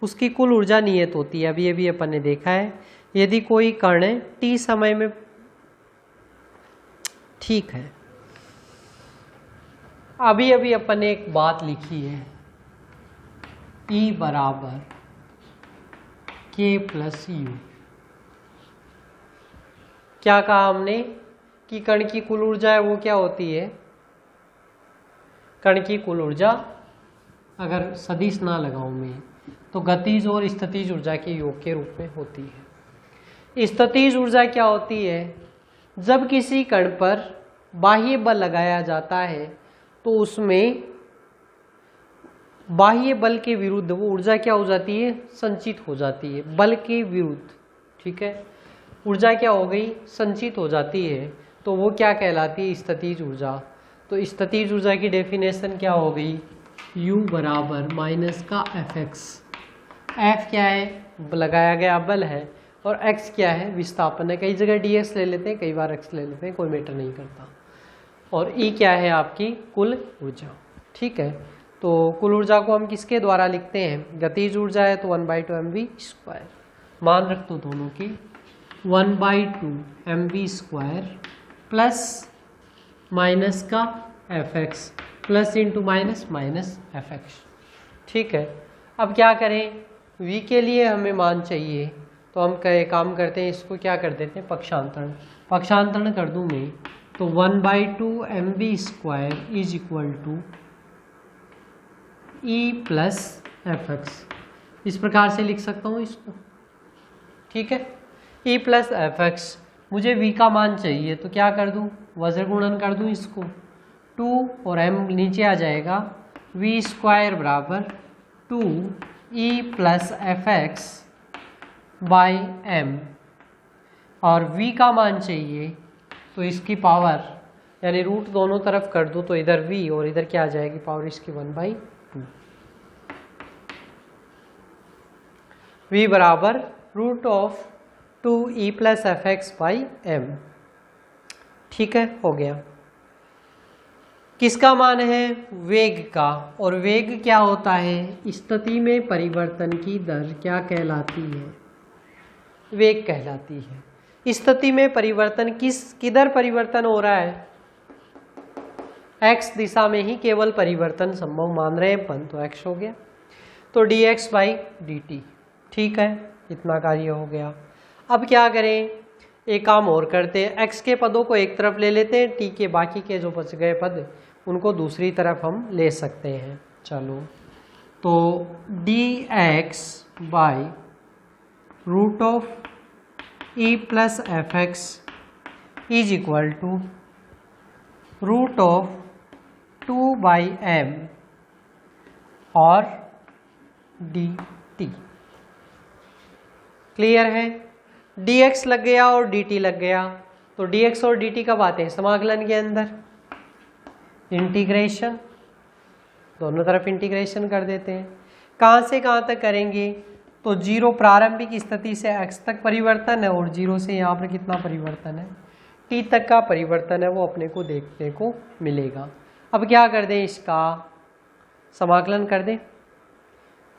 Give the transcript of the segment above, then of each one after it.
उसकी कुल ऊर्जा नियत होती है। अभी अभी अपन ने देखा है, यदि कोई कण t समय में, ठीक है, अभी अभी अपन ने एक बात लिखी है, E बराबर k प्लस यू। क्या कहा हमने कि कण की कुल ऊर्जा है वो क्या होती है? कण की कुल ऊर्जा, अगर सदिश ना लगाऊं मैं, तो गतिज और स्थितिज ऊर्जा के योग के रूप में होती है। स्थितिज ऊर्जा क्या होती है? जब किसी कण पर बाह्य बल लगाया जाता है तो उसमें बाह्य बल के विरुद्ध वो ऊर्जा क्या हो जाती है? संचित हो जाती है, बल के विरुद्ध। ठीक है, ऊर्जा क्या हो गई? संचित हो जाती है, तो वो क्या कहलाती है? स्थितिज ऊर्जा। तो स्थितिज ऊर्जा की डेफिनेशन क्या हो गई? U बराबर माइनस का Fx। F क्या है? लगाया गया बल है, और x क्या है? विस्थापन है। कई जगह dx ले लेते हैं, कई बार x ले लेते हैं, कोई मैटर नहीं करता। और E क्या है? आपकी कुल ऊर्जा। ठीक है, तो कुल ऊर्जा को हम किसके द्वारा लिखते हैं? गतिज ऊर्जा है तो 1/2 mv²। मान रख दो दोनों की, 1/2 mv² प्लस माइनस का Fx plus into minus minus Fx। ठीक है, अब क्या करें? v के लिए हमें मान चाहिए, तो हम काम करते हैं, इसको क्या कर देते हैं? पक्षांतरण। पक्षांतरण कर दूं मैं, तो 1/2 mv² is equal to E plus Fx। इस प्रकार से लिख सकता हूँ इसको। ठीक है, E प्लस Fx। मुझे v का मान चाहिए, तो क्या कर दूं? वज्र गुणन कर दूं इसको, 2 और m नीचे आ जाएगा, v² बराबर 2E plus Fx by m। और v का मान चाहिए तो इसकी पावर यानी रूट दोनों तरफ कर दूं, तो इधर v और इधर क्या आ जाएगी? पावर इसकी 1/2। v बराबर root of 2E plus Fx by m। ठीक है, हो गया। किसका मान है? वेग का। और वेग क्या होता है? स्थिति में परिवर्तन की दर क्या कहलाती है? वेग कहलाती है। स्थिति में परिवर्तन किधर परिवर्तन हो रहा है? x दिशा में ही केवल परिवर्तन संभव मान रहे हैं अपन, तो x हो गया, तो dx बाई dt। ठीक है, इतना कार्य हो गया। अब क्या करें? एक काम और करते हैं, x के पदों को एक तरफ ले लेते हैं, t के बाकी के जो बच गए पद उनको दूसरी तरफ हम ले सकते हैं। चलो, तो dx by root of E plus Fx is equal to root of 2/m और dt। क्लियर है? dx लग गया और dt लग गया, तो dx और dt कब आते हैं? समाकलन के अंदर। इंटीग्रेशन, दोनों तरफ इंटीग्रेशन कर देते हैं। कहाँ से कहाँ तक करेंगे? तो 0 प्रारंभिक स्थिति से x तक परिवर्तन है, और 0 से यहाँ पर कितना परिवर्तन है? t तक का परिवर्तन है, वो अपने को देखने को मिलेगा। अब क्या कर दें? इसका समाकलन कर दें।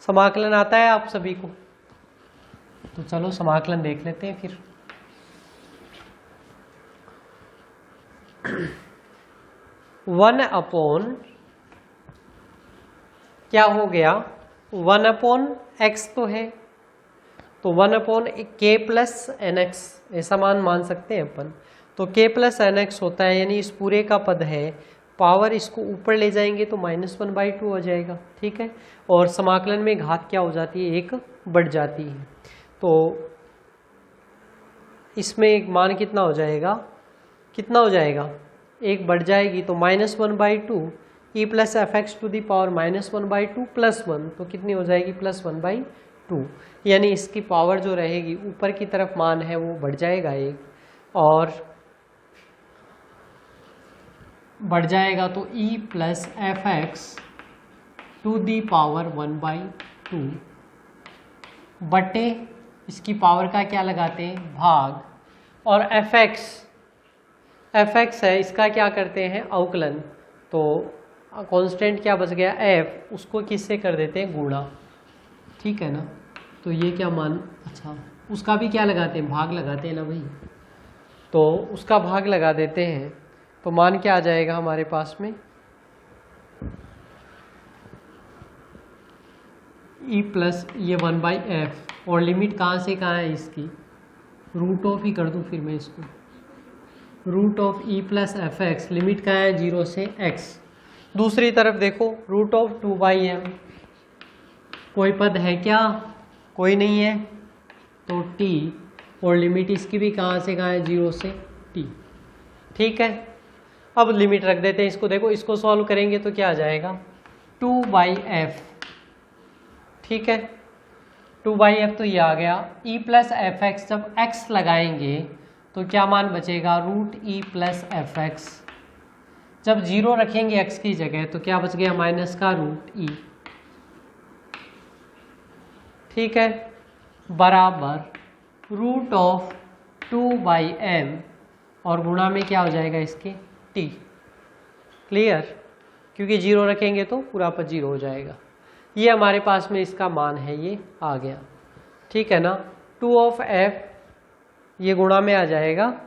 समाकलन आता है आप सभी को? तो चलो समाकलन देख लेते हैं फिर। वन अपॉन क्या हो गया? 1/x तो है, तो 1/k प्लस nx ऐसा मान सकते हैं अपन। तो k प्लस nx होता है, यानी इस पूरे का पद है, पावर इसको ऊपर ले जाएंगे तो -1/2 हो जाएगा। ठीक है, और समाकलन में घात क्या हो जाती है? 1 बढ़ जाती है। तो इसमें एक मान कितना हो जाएगा? कितना हो जाएगा? 1 बढ़ जाएगी, तो -1/2 E plus Fx to the power -1/2 plus 1, तो कितनी हो जाएगी? +1/2। यानी इसकी पावर जो रहेगी ऊपर की तरफ मान है वो बढ़ जाएगा 1, और बढ़ जाएगा तो E plus Fx to the power 1/2 बटे इसकी पावर का क्या लगाते हैं? भाग, और Fx है, इसका क्या करते हैं? अवकलन। तो कांस्टेंट क्या बच गया? f, उसको किससे कर देते हैं? गुणा। ठीक है ना। तो ये क्या मान, अच्छा उसका भी क्या लगाते हैं, भाग लगाते हैं ना भाई, तो उसका भाग लगा देते हैं। तो मान क्या आ जाएगा हमारे पास में, ई प्लस ये 1/f, और लिमिट कहाँ से कहाँ है इसकी, रूट ऑफ ही कर दूँ फिर मैं इसको, root of E plus F X, limit का है 0 से x। दूसरी तरफ देखो रूट ऑफ 2/m, कोई पद है क्या, कोई नहीं है, तो t, और लिमिट इसकी भी कहाँ से कहाँ है, 0 से t। ठीक है, अब लिमिट रख देते हैं इसको। देखो इसको सॉल्व करेंगे तो क्या आ जाएगा, 2/f। ठीक है, 2/f तो ये आ गया। e प्लस एफ एक्स, जब x लगाएंगे तो क्या मान बचेगा, root E plus F X. जब 0 रखेंगे x की जगह तो क्या बच गया, माइनस का रूट ई। ठीक है, बराबर रूट ऑफ 2/m, और गुणा में क्या हो जाएगा इसके, t। क्लियर, क्योंकि 0 रखेंगे तो पूरा पर 0 हो जाएगा। ये हमारे पास में इसका मान है, ये आ गया। ठीक है ना, 2 ऑफ f ये गुणा में आ जाएगा,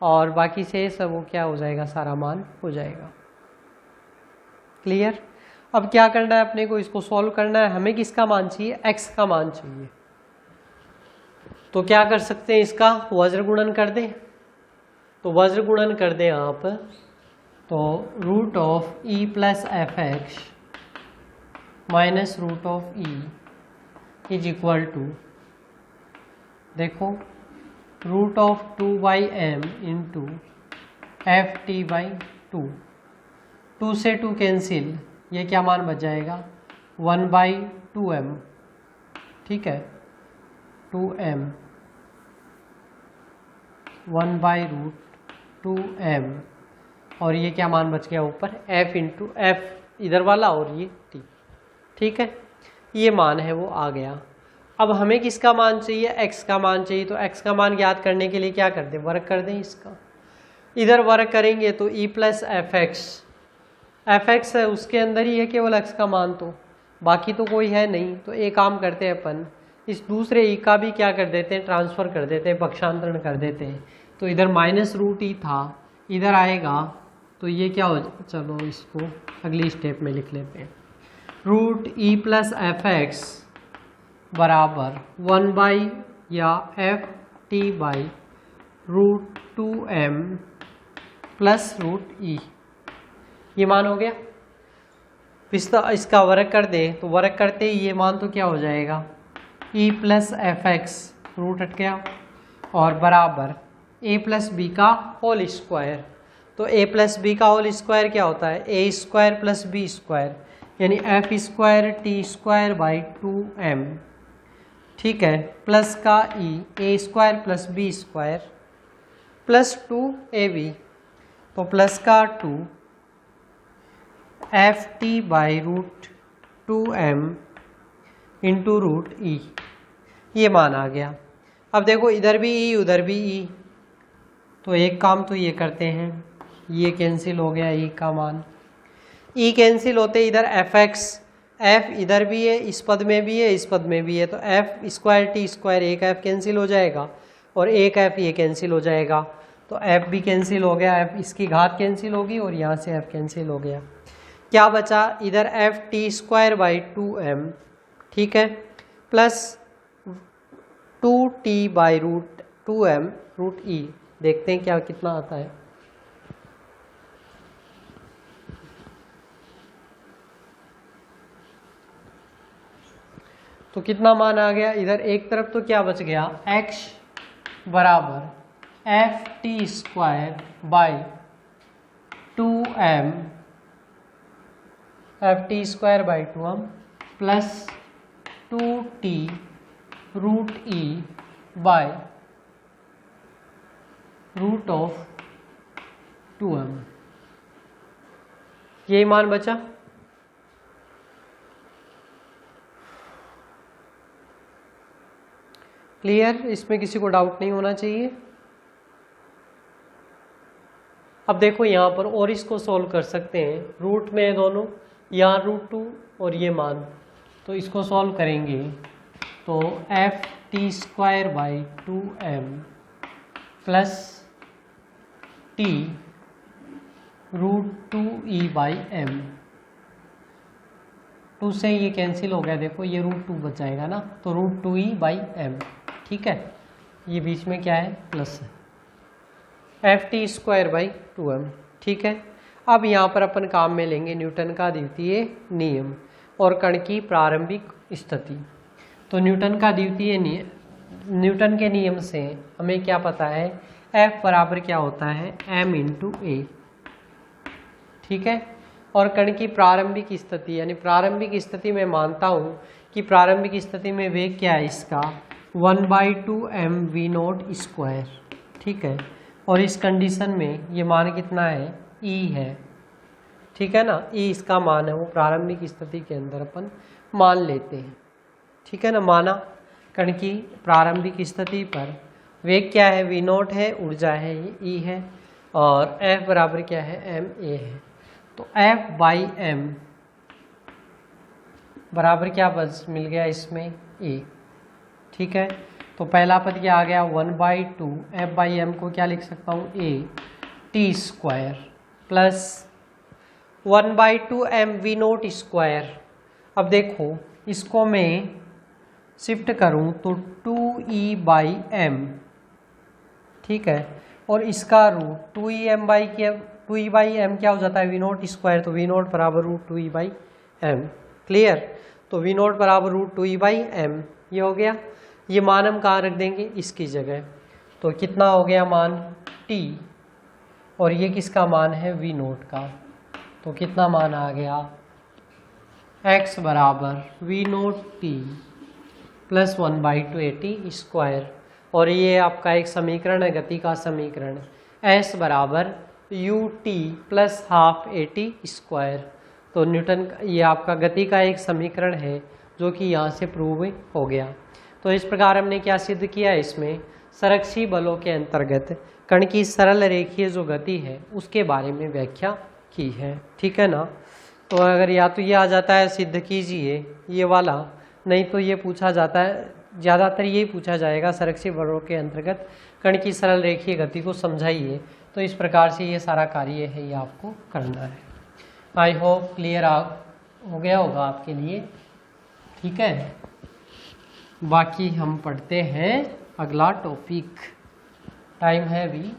और बाकी से सब वो क्या हो जाएगा, सारा मान हो जाएगा। क्लियर। अब क्या करना है अपने को, इसको सॉल्व करना है। हमें किसका मान चाहिए, x का मान चाहिए। तो क्या कर सकते हैं, इसका वज्र गुणन कर दें। तो वज्र गुणन कर दें आप, तो root of E plus F X minus root of E is equal to, देखो root of 2/m into F T by 2, 2 से 2 कैंसिल, ये क्या मान बच जाएगा, 1/2m। ठीक है, 2m, 1/√2m, और ये क्या मान बच गया ऊपर, f इंटू एफ इधर वाला और ये t। ठीक है, ये मान है वो आ गया। अब हमें किसका मान चाहिए, x का मान चाहिए। तो x का मान ज्ञात करने के लिए क्या कर दें, वर्ग कर दें इसका। इधर वर्ग करेंगे तो e प्लस एफ एक्स है, उसके अंदर ही है केवल x का मान, तो बाकी तो कोई है नहीं। तो एक काम करते हैं अपन, इस दूसरे e का भी क्या कर देते हैं, ट्रांसफ़र कर देते हैं, पक्षांतरण कर देते हैं। तो इधर माइनस रूट ई था, इधर आएगा तो ये क्या हो, चलो इसको अगली स्टेप में लिख लेते हैं। Root E plus F X बराबर 1 या F T by √2m plus root E, ये मान हो गया। इसका वर्ग कर दे तो वर्ग करते ही ये मान तो क्या हो जाएगा, e plus F X, root हट गया, और बराबर a प्लस बी का होल स्क्वायर। तो a प्लस बी का होल स्क्वायर क्या होता है, a square plus B square, यानी F square T square by 2m। ठीक है, प्लस का e, a square plus B square plus 2ab, तो प्लस का 2 F T by √2m into root E, ये मान आ गया। अब देखो इधर भी ई उधर भी ई, तो एक काम तो ये करते हैं, ये कैंसिल हो गया ई का मान, ई कैंसिल होते इधर एफ एक्स, एफ इधर भी है, इस पद में भी है, इस पद में भी है, तो एफ स्क्वायर टी स्क्वायर, एक एफ कैंसिल हो जाएगा और एक एफ ये कैंसिल हो जाएगा। तो एफ भी कैंसिल हो गया, एफ इसकी घात कैंसिल होगी और यहाँ से एफ कैंसिल हो गया। क्या बचा, इधर F T square by 2m, ठीक है, plus 2t by √2m root ई। देखते हैं क्या कितना आता है। तो कितना मान आ गया, इधर एक तरफ तो क्या बच गया, x बराबर F T square by 2m, F T square by 2m plus 2t root E by root of 2m, ये मान बचा। क्लियर, इसमें किसी को डाउट नहीं होना चाहिए। अब देखो यहाँ पर और इसको सॉल्व कर सकते हैं, रूट में दोनों, यहाँ √2 और ये मान, तो इसको सॉल्व करेंगे तो F T square by 2m plus T √2e/m। 2 से ये कैंसिल हो गया, देखो ये √2 बच जाएगा ना, तो √2e/m। ठीक है, ये बीच में क्या है, प्लस है, F T square by 2m। ठीक है, अब यहाँ पर अपन काम में लेंगे न्यूटन का द्वितीय नियम और कण की प्रारंभिक स्थिति। तो न्यूटन के नियम से हमें क्या पता है, F बराबर क्या होता है, m इंटू ए। ठीक है, और कण की प्रारंभिक स्थिति, यानी प्रारंभिक स्थिति में मानता हूँ कि प्रारंभिक स्थिति में वेग क्या है इसका, 1/2m v0 स्क्वायर। ठीक है, और इस कंडीशन में ये मान कितना है, E है। ठीक है ना, E इसका मान है, वो प्रारंभिक स्थिति के अंदर अपन मान लेते हैं। ठीक है ना, माना कण की प्रारंभिक स्थिति पर वेग क्या है, v0 है, ऊर्जा है ये E है, और F बराबर क्या है, ma है। तो F/m बराबर क्या बस मिल गया इसमें, A। ठीक है, तो पहला पद क्या आ गया, 1/2 F/m को क्या लिख सकता हूँ, A t square plus 1/2m v0 square. अब देखो इसको मैं शिफ्ट करूं तो 2e/m। ठीक है, और इसका रूट 2e/m क्या हो जाता है, v0 स्क्वायर, तो v0 बराबर √2e/m। क्लियर, तो v0 बराबर √2e/m ये हो गया। ये मान हम कहाँ रख देंगे, इसकी जगह, तो कितना हो गया मान t, और ये किसका मान है, v0 का, तो कितना मान आ गया, x बराबर v0 t plus 1/2at square. और ये आपका एक समीकरण है, गति का समीकरण, s बराबर ut plus half at square. तो न्यूटन, ये आपका गति का एक समीकरण है जो कि यहाँ से प्रूव हो गया। तो इस प्रकार हमने क्या सिद्ध किया, इसमें संरक्षी बलों के अंतर्गत कण की सरल रेखीय जो गति है उसके बारे में व्याख्या की है। ठीक है ना, तो अगर या तो ये आ जाता है सिद्ध कीजिए ये वाला, नहीं तो ये पूछा जाता है, ज़्यादातर यही पूछा जाएगा संरक्षी बलों के अंतर्गत कण की सरल रेखीय गति को समझाइए। तो इस प्रकार से ये सारा कार्य है, ये आपको करना है। आई होप क्लियर हो गया होगा आपके लिए। ठीक है, बाकी हम पढ़ते हैं अगला टॉपिक, टाइम है अभी।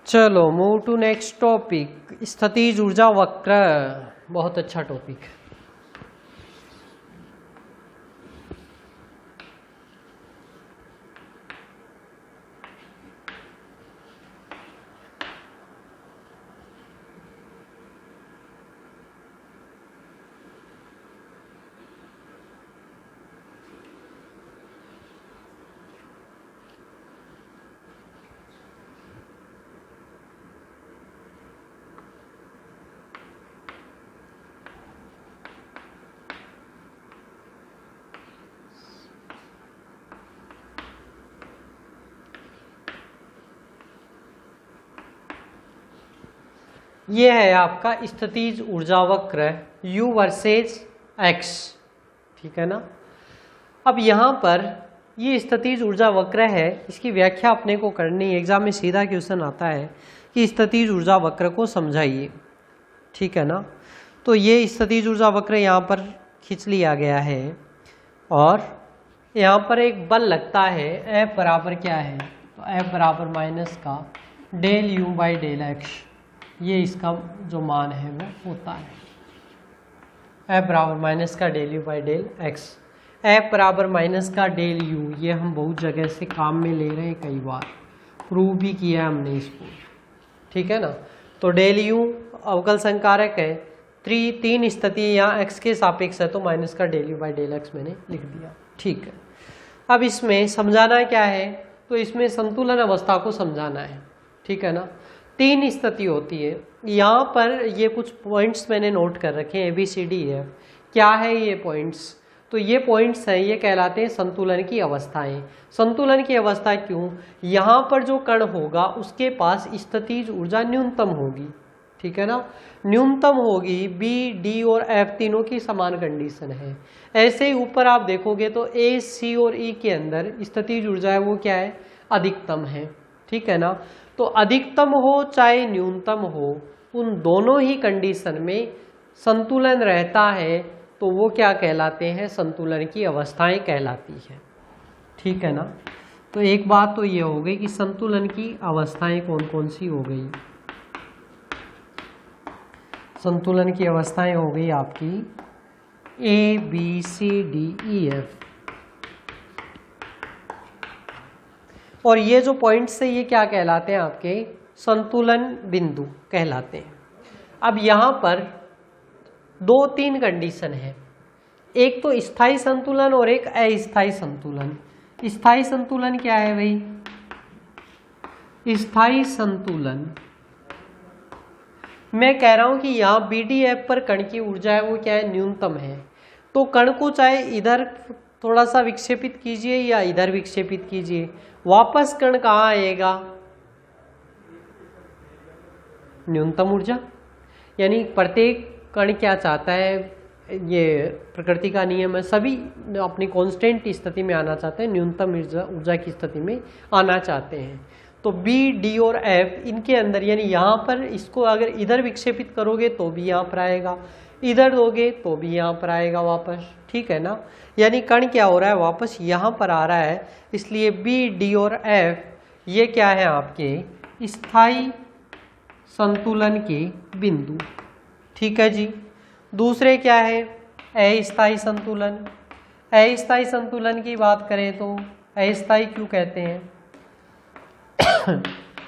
चलो मूव टू नेक्स्ट टॉपिक, स्थितिज ऊर्जा वक्र। बहुत अच्छा टॉपिक। ये है आपका स्थितिज ऊर्जा वक्र U वर्सेज X। ठीक है ना, अब यहाँ पर ये स्थितिज ऊर्जा वक्र है, इसकी व्याख्या अपने को करनी है। एग्जाम में सीधा क्वेश्चन आता है कि स्थितिज ऊर्जा वक्र को समझाइए। ठीक है ना, तो ये स्थितिज ऊर्जा वक्र यहाँ पर खींच लिया गया है, और यहाँ पर एक बल लगता है, F बराबर क्या है, तो F बराबर माइनस का del U by del X. ये इसका जो मान है वो होता है F बराबर माइनस का del U by del X. F बराबर माइनस का डेल यू, ये हम बहुत जगह से काम में ले रहे हैं, कई बार प्रूव भी किया हमने इसको। ठीक है ना, तो डेल यू अवकल संकारक है, तीन स्थिति यहाँ x के सापेक्ष है, तो माइनस का del U by del X मैंने लिख दिया। ठीक है, अब इसमें समझाना क्या है, तो इसमें संतुलन अवस्था को समझाना है। ठीक है ना, तीन स्थिति होती है। यहाँ पर ये कुछ पॉइंट्स मैंने नोट कर रखे हैं, ABCDEF। क्या है ये पॉइंट्स, तो ये पॉइंट्स हैं, ये कहलाते हैं संतुलन की अवस्थाएं। संतुलन की अवस्था क्यों, यहाँ पर जो कण होगा उसके पास स्थितिज ऊर्जा न्यूनतम होगी। ठीक है ना। न्यूनतम होगी बी, डी और एफ तीनों की समान कंडीशन है। ऐसे ही ऊपर आप देखोगे तो ए, सी और ई के अंदर स्थितिज ऊर्जा है वो क्या है, अधिकतम है। ठीक है ना। तो अधिकतम हो चाहे न्यूनतम हो, उन दोनों ही कंडीशन में संतुलन रहता है, तो वो क्या कहलाते हैं, संतुलन की अवस्थाएं कहलाती है। ठीक है ना। तो एक बात तो ये हो गई कि संतुलन की अवस्थाएं कौन कौन सी हो गई। संतुलन की अवस्थाएं हो गई आपकी ए, बी, सी, डी, ई, एफ। और ये जो पॉइंट्स है ये क्या कहलाते हैं, आपके संतुलन बिंदु कहलाते हैं। अब यहां पर 2-3 कंडीशन है, एक तो स्थायी संतुलन और एक अस्थायी संतुलन। स्थायी संतुलन क्या है भाई, स्थायी संतुलन मैं कह रहा हूं कि यहाँ BDF पर कण की ऊर्जा है वो क्या है, न्यूनतम है। तो कण को चाहे इधर थोड़ा सा विक्षेपित कीजिए या इधर विक्षेपित कीजिए, वापस कण कहाँ आएगा, न्यूनतम ऊर्जा। यानी प्रत्येक कण क्या चाहता है, ये प्रकृति का नियम है, सभी अपनी कांस्टेंट स्थिति में आना चाहते हैं, न्यूनतम ऊर्जा की स्थिति में आना चाहते हैं। तो बी, डी और एफ इनके अंदर, यानी यहाँ पर इसको अगर इधर विक्षेपित करोगे तो भी यहाँ पर आएगा, इधर दोगे तो भी यहाँ पर आएगा वापस। ठीक है ना। यानी कण क्या हो रहा है, वापस यहाँ पर आ रहा है। इसलिए बी, डी और एफ ये क्या है, आपके स्थायी संतुलन के बिंदु। ठीक है जी। दूसरे क्या है, अस्थायी संतुलन। अस्थायी संतुलन की बात करें तो अस्थायी क्यों कहते हैं,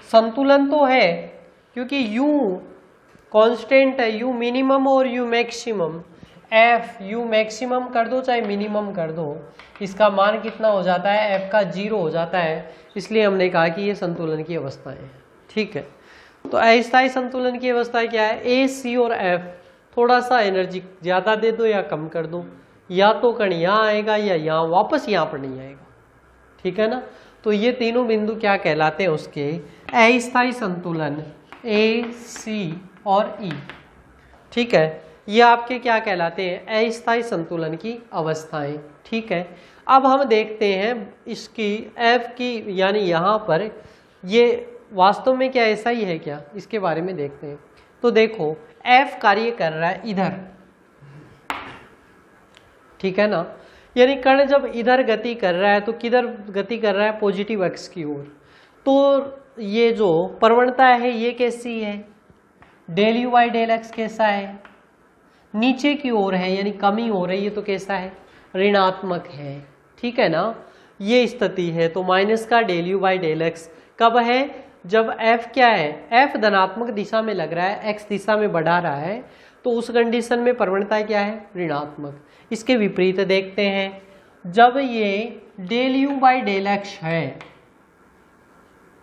संतुलन तो है क्योंकि U कांस्टेंट है, U मिनिमम और U maximum. F U maximum कर दो चाहे मिनिमम कर दो, इसका मान कितना हो जाता है, F का 0 हो जाता है। इसलिए हमने कहा कि ये संतुलन की अवस्था है। ठीक है। तो अस्थायी संतुलन की अवस्था क्या है, A, C और F थोड़ा सा एनर्जी ज्यादा दे दो या कम कर दो, या तो कण यहाँ आएगा या यहाँ वापस यहाँ पर नहीं आएगा। ठीक है ना। तो ये तीनों बिंदु क्या कहलाते हैं, उसके अस्थायी संतुलन ए, सी और ई। ठीक है। ये आपके क्या कहलाते हैं, अस्थायी संतुलन की अवस्थाएं। ठीक है। अब हम देखते हैं इसकी एफ की, यानी यहाँ पर ये वास्तव में क्या ऐसा ही है क्या, इसके बारे में देखते हैं। तो देखो एफ कार्य कर रहा है इधर, ठीक है ना। यानी कण जब इधर गति कर रहा है तो किधर गति कर रहा है, पॉजिटिव एक्स की ओर। तो ये जो प्रवणता है ये कैसी है, del U by del X कैसा है, नीचे की ओर है यानी कमी हो रही है, तो कैसा है, ऋणात्मक है। ठीक है ना। ये स्थिति है। तो माइनस का del U by del X कब है, जब एफ क्या है, एफ धनात्मक दिशा में लग रहा है, एक्स दिशा में बढ़ा रहा है, तो उस कंडीशन में प्रवणता क्या है, ऋणात्मक। इसके विपरीत देखते हैं, जब ये del U by del X है,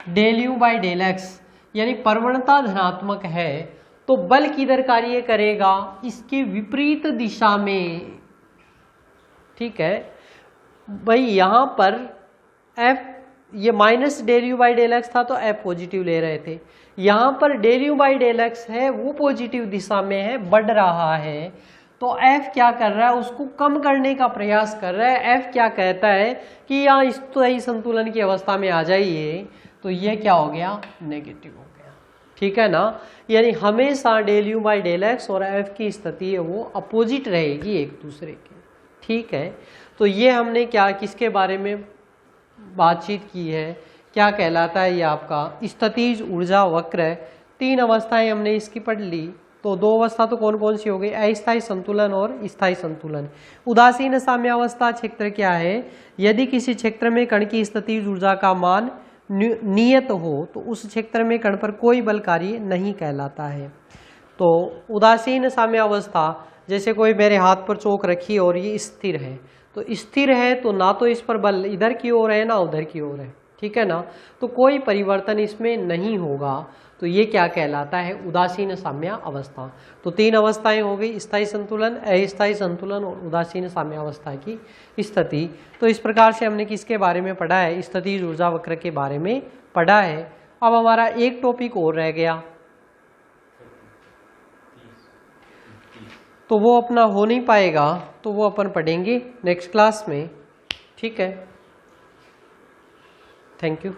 del U by del X यानी प्रवणता धनात्मक है, तो बल किधर कार्य करेगा, इसके विपरीत दिशा में। ठीक है भाई। यहां पर एफ ये minus del U by del X था तो एफ पॉजिटिव ले रहे थे, यहां पर del U by del X है वो पॉजिटिव दिशा में है, बढ़ रहा है, तो एफ क्या कर रहा है, उसको कम करने का प्रयास कर रहा है। एफ क्या कहता है कि यहाँ स्थायी संतुलन की अवस्था में आ जाइए, तो ये क्या हो गया, नेगेटिव हो गया। ठीक है ना। यानी हमेशा del U by del X और एफ की स्थिति है वो अपोजिट रहेगी एक दूसरे के। ठीक है। तो ये हमने क्या किसके बारे में बातचीत की है, क्या कहलाता है ये आपका स्थितिज ऊर्जा वक्र है। 3 अवस्थाएं हमने इसकी पढ़ ली। तो 2 अवस्था तो कौन कौन सी हो गई, अस्थायी संतुलन और स्थायी संतुलन। उदासीन साम्यावस्था क्षेत्र क्या है, यदि किसी क्षेत्र में कण की स्थितिज ऊर्जा का मान नियत हो तो उस क्षेत्र में कण पर कोई बल कार्य नहीं कहलाता है। तो उदासीन साम्यावस्था, जैसे कोई मेरे हाथ पर चोक रखी और ये स्थिर है, तो स्थिर है तो ना तो इस पर बल इधर की ओर है ना उधर की ओर है। ठीक है ना। तो कोई परिवर्तन इसमें नहीं होगा, तो ये क्या कहलाता है, उदासीन साम्या अवस्था। तो 3 अवस्थाएं हो गई, स्थायी संतुलन, अस्थायी संतुलन और उदासीन साम्या अवस्था की स्थिति। तो इस प्रकार से हमने किसके बारे में पढ़ा है, स्थितिज ऊर्जा वक्र के बारे में पढ़ा है। अब हमारा एक टॉपिक और रह गया, तो वो अपना हो नहीं पाएगा, तो वो अपन पढ़ेंगे नेक्स्ट क्लास में। ठीक है, थैंक यू।